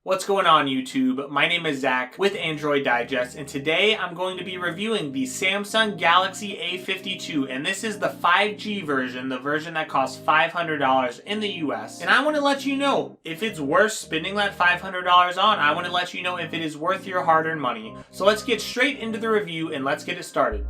What's going on YouTube? My name is Zach with Android Digest, and today I'm going to be reviewing the Samsung Galaxy A52, and this is the 5G version, the version that costs $500 in the US. And I want to let you know if it's worth spending that $500 on. I want to let you know if it is worth your hard-earned money. So let's get straight into the review and let's get it started.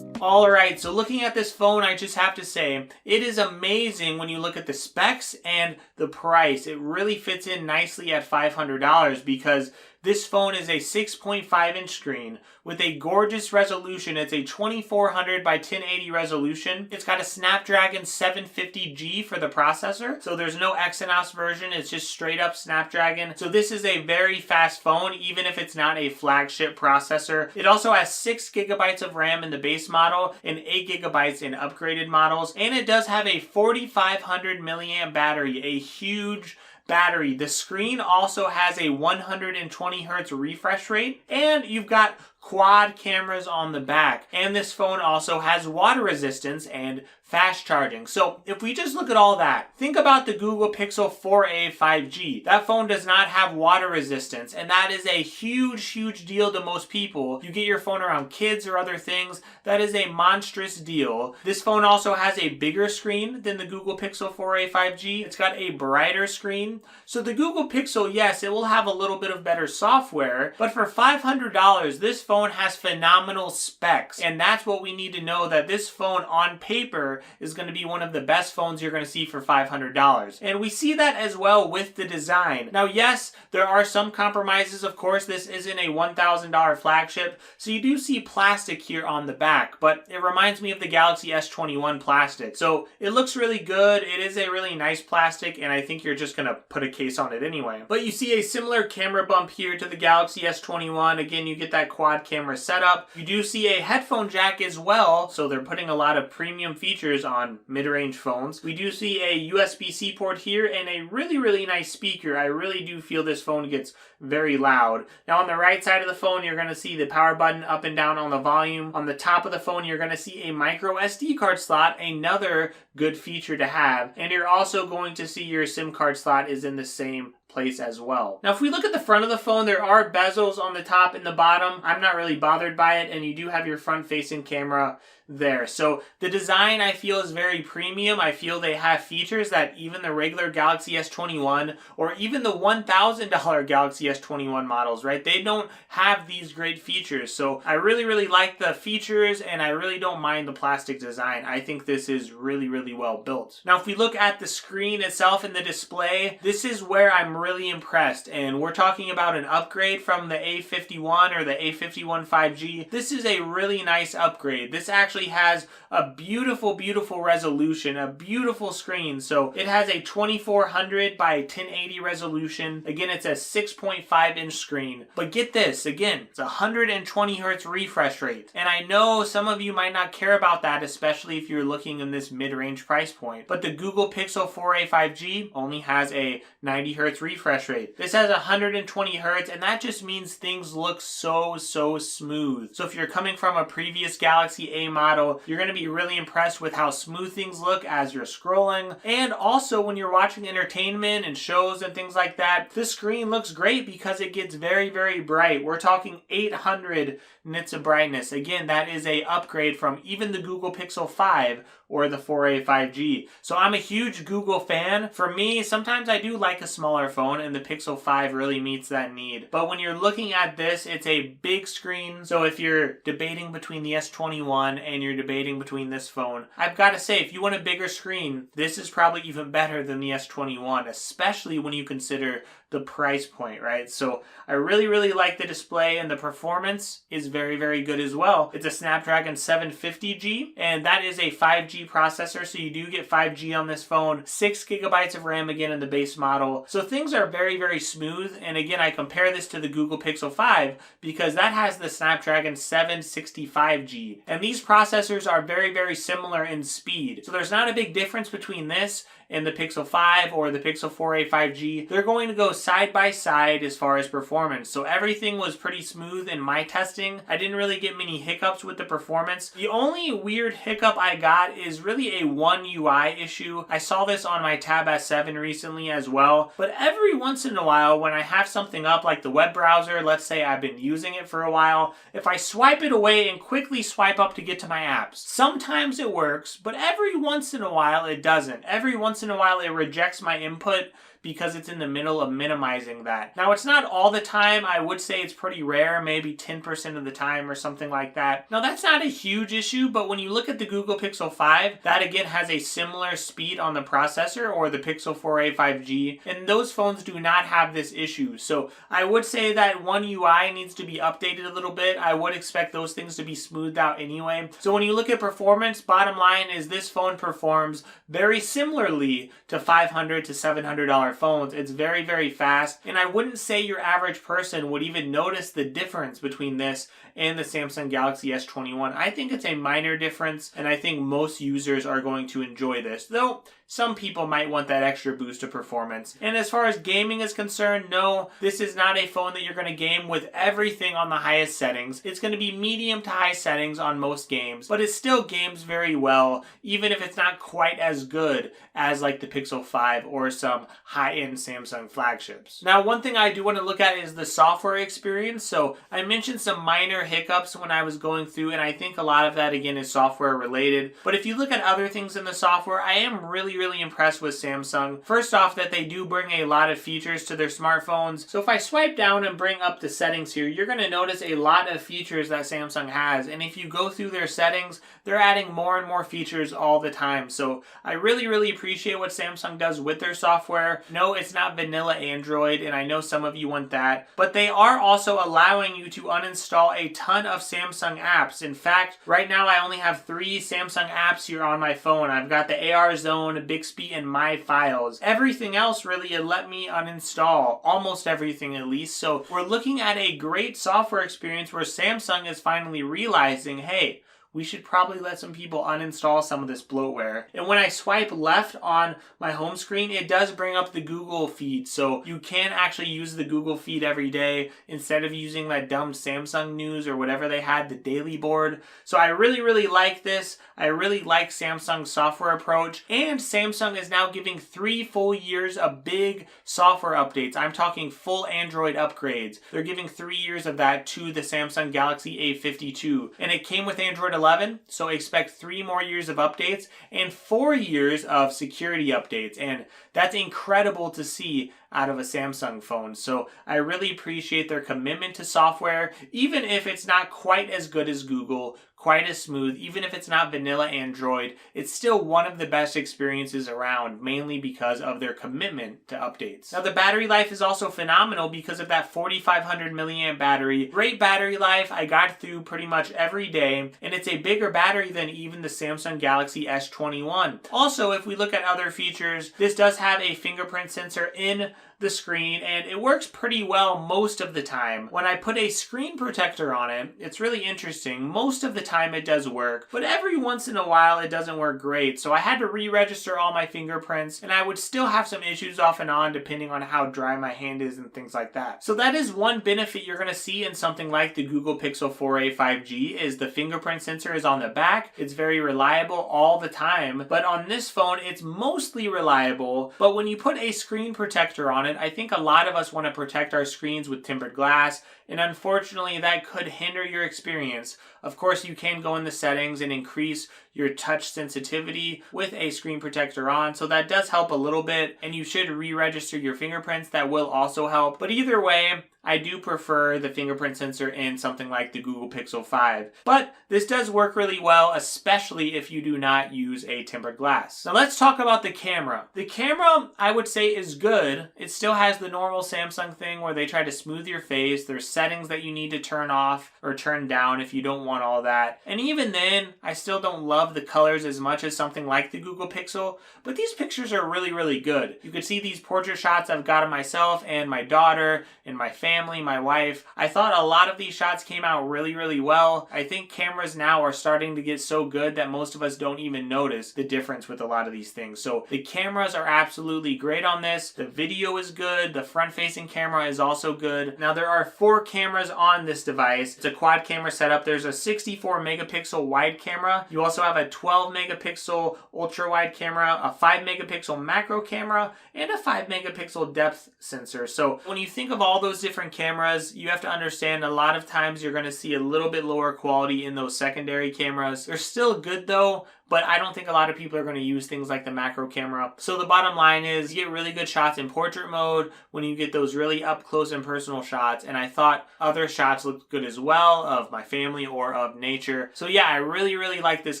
Alright, so looking at this phone, I just have to say, it is amazing when you look at the specs and the price. It really fits in nicely at $500 because this phone is a 6.5-inch screen with a gorgeous resolution. It's a 2400 by 1080 resolution. It's got a Snapdragon 750G for the processor, so there's no Exynos version. It's just straight up Snapdragon. So this is a very fast phone, even if it's not a flagship processor. It also has 6 gigabytes of RAM in the base model and 8 gigabytes in upgraded models, and it does have a 4500 milliamp battery, a huge battery. The screen also has a 120 hertz refresh rate, and you've got quad cameras on the back. And this phone also has water resistance and fast charging. So if we just look at all that, think about the Google Pixel 4a 5G. That phone does not have water resistance, and that is a huge deal to most people. You get your phone around kids or other things, that is a monstrous deal. This phone also has a bigger screen than the Google Pixel 4a 5G. It's got a brighter screen. So the Google Pixel, yes, it will have a little bit of better software, but for $500, this phone has phenomenal specs, and that's what we need to know, that this phone on paper is going to be one of the best phones you're going to see for $500. And we see that as well with the design. Now, yes, there are some compromises. Of course, this isn't a $1,000 flagship, so you do see plastic here on the back, but it reminds me of the Galaxy S21 plastic. So it looks really good. It is a really nice plastic, and I think you're just going to put a case on it anyway. But you see a similar camera bump here to the Galaxy S21. Again, you get that quad camera setup. You do see a headphone jack as well, so they're putting a lot of premium features on mid-range phones. We do see a USB-C port here and a really nice speaker. I really do feel this phone gets very loud. Now on the right side of the phone, you're going to see the power button up and down on the volume. On the top of the phone, you're going to see a micro SD card slot, another good feature to have. And you're also going to see your SIM card slot is in the same place as well. Now, if we look at the front of the phone, there are bezels on the top and the bottom. I'm not really bothered by it, and you do have your front-facing camera there. So the design, I feel, is very premium. I feel they have features that even the regular Galaxy S21 or even the $1,000 Galaxy S21 models, right? They don't have these great features. So I really like the features, and I really don't mind the plastic design. I think this is really well built. Now, if we look at the screen itself and the display, this is where I'm really impressed, and we're talking about an upgrade from the A51 or the A51 5G. This is a really nice upgrade. This actually has a beautiful resolution, a beautiful screen. So it has a 2400 by 1080 resolution. Again, it's a 6.5-inch screen. But get this, again, it's 120 hertz refresh rate. And I know some of you might not care about that, especially if you're looking in this mid-range price point. But the Google Pixel 4a 5G only has a 90 hertz refresh rate. This has 120 hertz, and that just means things look so smooth. So if you're coming from a previous Galaxy A model, you're going to be really impressed with how smooth things look as you're scrolling. And also when you're watching entertainment and shows and things like that, this screen looks great because it gets very bright. We're talking 800 nits of brightness. Again, that is a upgrade from even the Google Pixel 5 or the 4a 5G. So I'm a huge Google fan. For me, sometimes I do like a smaller phone, and the Pixel 5 really meets that need. But when you're looking at this, it's a big screen. So if you're debating between the S21 and you're debating between this phone, I've got to say, if you want a bigger screen, this is probably even better than the S21, especially when you consider the price point, right? So I really like the display, and the performance is very good as well. It's a Snapdragon 750G, and that is a 5G processor, so you do get 5G on this phone. 6 gigabytes of RAM again in the base model. So things are very smooth, and again, I compare this to the Google Pixel 5 because that has the Snapdragon 765G, and these processors are very similar in speed. So there's not a big difference between this and the Pixel 5 or the Pixel 4a 5G. They're going to go side by side as far as performance. So everything was pretty smooth in my testing. I didn't really get many hiccups with the performance. The only weird hiccup I got is really a One UI issue. I saw this on my Tab S7 recently as well. But every once in a while when I have something up like the web browser, let's say I've been using it for a while, if I swipe it away and quickly swipe up to get to my apps, sometimes it works, but every once in a while it doesn't. Every once in a while it rejects my input because it's in the middle of minimizing that. Now, it's not all the time. I would say it's pretty rare, maybe 10% of the time or something like that. Now, that's not a huge issue, but when you look at the Google Pixel 5, that again has a similar speed on the processor, or the Pixel 4a 5G, and those phones do not have this issue. So I would say that One UI needs to be updated a little bit. I would expect those things to be smoothed out anyway. So when you look at performance, bottom line is this phone performs very similarly to $500 to $700 phones. It's very, very fast, and I wouldn't say your average person would even notice the difference between this and the Samsung Galaxy S21. I think it's a minor difference, and I think most users are going to enjoy this, though some people might want that extra boost of performance. And as far as gaming is concerned, no, this is not a phone that you're going to game with everything on the highest settings. It's going to be medium to high settings on most games, but it still games very well, even if it's not quite as good as like the Pixel 5 or some high-end Samsung flagships. Now, one thing I do want to look at is the software experience. So I mentioned some minor hiccups when I was going through, and I think a lot of that again is software related. But if you look at other things in the software, I am really impressed with Samsung. First off, that they do bring a lot of features to their smartphones. So if I swipe down and bring up the settings here, you're going to notice a lot of features that Samsung has. And if you go through their settings, they're adding more and more features all the time. So I really appreciate what Samsung does with their software. No, it's not vanilla Android, and I know some of you want that, but they are also allowing you to uninstall a ton of Samsung apps. In fact, right now I only have 3 Samsung apps here on my phone. I've got the AR Zone, Bixby, and My Files. Everything else really it let me uninstall, almost everything at least. So we're looking at a great software experience where Samsung is finally realizing, hey, we should probably let some people uninstall some of this bloatware. And when I swipe left on my home screen, it does bring up the Google feed. So you can actually use the Google feed every day instead of using that dumb Samsung news or whatever they had, the daily board. So I really like this. I really like Samsung's software approach. And Samsung is now giving 3 full years of big software updates. I'm talking full Android upgrades. They're giving 3 years of that to the Samsung Galaxy A52. And it came with Android 11, so expect 3 more years of updates and 4 years of security updates, and that's incredible to see out of a Samsung phone. So I really appreciate their commitment to software, even if it's not quite as good as Google, quite as smooth, even if it's not vanilla Android, it's still one of the best experiences around, mainly because of their commitment to updates. Now, the battery life is also phenomenal because of that 4500 milliamp battery. Great battery life. I got through pretty much every day, and it's a bigger battery than even the Samsung Galaxy S21. Also, if we look at other features, this does have a fingerprint sensor in the screen, and it works pretty well most of the time. When I put a screen protector on it, it's really interesting. Most of the time it does work, but every once in a while it doesn't work great. So I had to re-register all my fingerprints, and I would still have some issues off and on depending on how dry my hand is and things like that. So that is one benefit you're going to see in something like the Google Pixel 4a 5G is the fingerprint sensor is on the back. It's very reliable all the time, but on this phone it's mostly reliable, but when you put a screen protector on it, I think a lot of us want to protect our screens with tempered glass, and unfortunately that could hinder your experience. Of course, you can go in the settings and increase your touch sensitivity with a screen protector on, so that does help a little bit, and you should re-register your fingerprints. That will also help, but either way, I do prefer the fingerprint sensor in something like the Google Pixel 5. But this does work really well, especially if you do not use a tempered glass. Now let's talk about the camera. The camera, I would say, is good. It still has the normal Samsung thing where they try to smooth your face. There's settings that you need to turn off or turn down if you don't want all that. And even then, I still don't love the colors as much as something like the Google Pixel, but these pictures are really good. You can see these portrait shots I've got of myself and my daughter and my family. family, my wife. I thought a lot of these shots came out really, really well. I think cameras now are starting to get so good that most of us don't even notice the difference with a lot of these things. So the cameras are absolutely great on this. The video is good. The front-facing camera is also good. Now there are 4 cameras on this device. It's a quad camera setup. There's a 64 megapixel wide camera. You also have a 12 megapixel ultra wide camera, a 5 megapixel macro camera, and a 5 megapixel depth sensor. So when you think of all those different cameras, you have to understand a lot of times you're going to see a little bit lower quality in those secondary cameras. They're still good though, but I don't think a lot of people are going to use things like the macro camera. So the bottom line is you get really good shots in portrait mode when you get those really up close and personal shots. And I thought other shots looked good as well of my family or of nature. So yeah, I really, really like this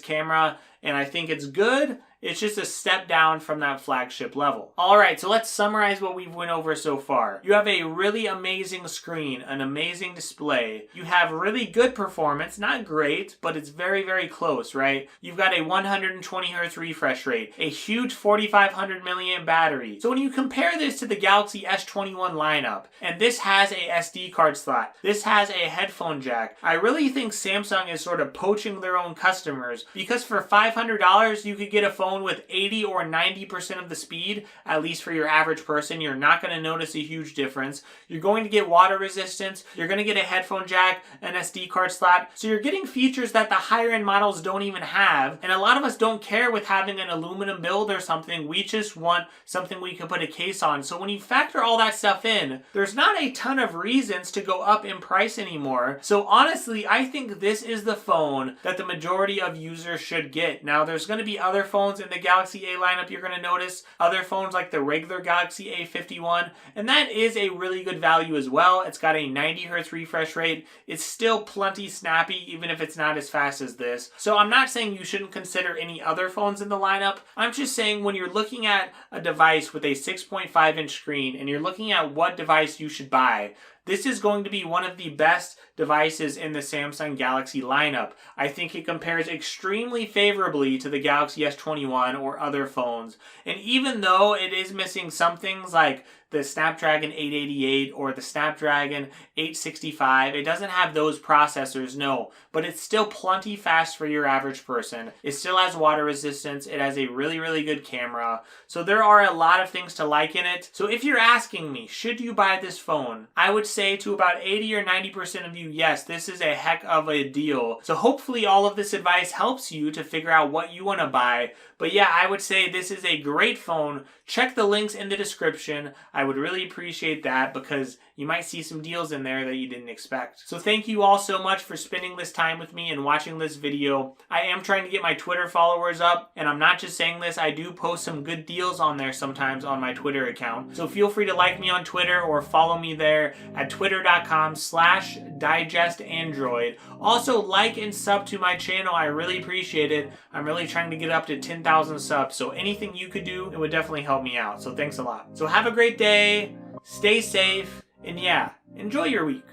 camera and I think it's good. It's just a step down from that flagship level. All right, so let's summarize what we've went over so far. You have a really amazing screen, an amazing display. You have really good performance, not great, but it's very, very close, right? You've got a 120 Hz refresh rate, a huge 4,500 milliamp battery. So when you compare this to the Galaxy S21 lineup, and this has a SD card slot, this has a headphone jack, I really think Samsung is sort of poaching their own customers because for $500, you could get a phone with 80 or 90% of the speed, at least for your average person. You're not going to notice a huge difference. You're going to get water resistance. You're going to get a headphone jack, an SD card slot. So you're getting features that the higher end models don't even have. And a lot of us don't care with having an aluminum build or something. We just want something we can put a case on. So when you factor all that stuff in, there's not a ton of reasons to go up in price anymore. So honestly, I think this is the phone that the majority of users should get. Now, there's going to be other phones in the Galaxy A lineup you're going to notice, other phones like the regular Galaxy A52, and that is a really good value as well. It's got a 90 Hz refresh rate. It's still plenty snappy, even if it's not as fast as this. So I'm not saying you shouldn't consider any other phones in the lineup. I'm just saying when you're looking at a device with a 6.5 inch screen and you're looking at what device you should buy, this is going to be one of the best devices in the Samsung Galaxy lineup. I think it compares extremely favorably to the Galaxy S21 or other phones. And even though it is missing some things like the Snapdragon 888 or the Snapdragon 865, it doesn't have those processors, no. But it's still plenty fast for your average person. It still has water resistance. It has a really, really good camera. So there are a lot of things to like in it. So if you're asking me, should you buy this phone? I would say to about 80 or 90% of you, yes, this is a heck of a deal. So hopefully all of this advice helps you to figure out what you want to buy. But yeah, I would say this is a great phone. Check the links in the description. I would really appreciate that because you might see some deals in there that you didn't expect. So thank you all so much for spending this time with me and watching this video. I am trying to get my Twitter followers up, and I'm not just saying this, I do post some good deals on there sometimes on my Twitter account. So feel free to like me on Twitter or follow me there at twitter.com/digestandroid. Also like and sub to my channel. I really appreciate it. I'm really trying to get up to 10,000 subs, so anything you could do, it would definitely help me out. So thanks a lot. So have a great day, stay safe, and yeah, enjoy your week.